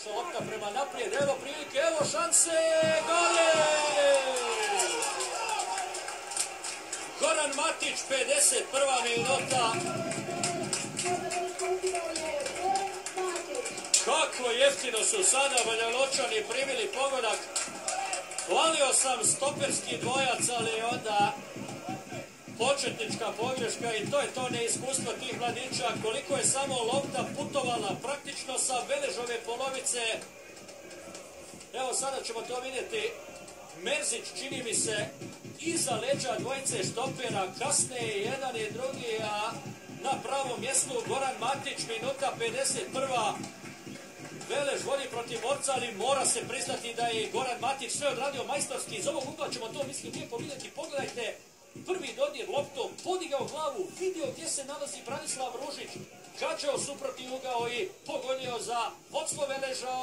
Lopta prema naprijed, evo prilike, evo šanse, gole! Goran Matić, 51. minuta. Kako jeftino su sada Banjaločani primili pogodak. Hvalio sam stoperski dvojac, ali onda početnička pogreška i to je to neiskustvo tih mladića. Koliko je samo lopta putovala praktično sa Veležove polovice. Evo sada ćemo to vidjeti. Merzić čini mi se iza leđa dvojice štopera, kasnije jedan i drugi, a na pravom mjestu Goran Matić, minuta 51. Velež vodi protiv borca, ali mora se priznati da je Goran Matić sve odradio majstorski. Iz ovog ugla ćemo to mislim lijepo vidjeti. Pogledajte, prvi dodir loptom, podigao glavu, vidio gdje se nalazi Branislav Ružić, kačeo suprotni ugao i pogodio za vodstvo Veleža.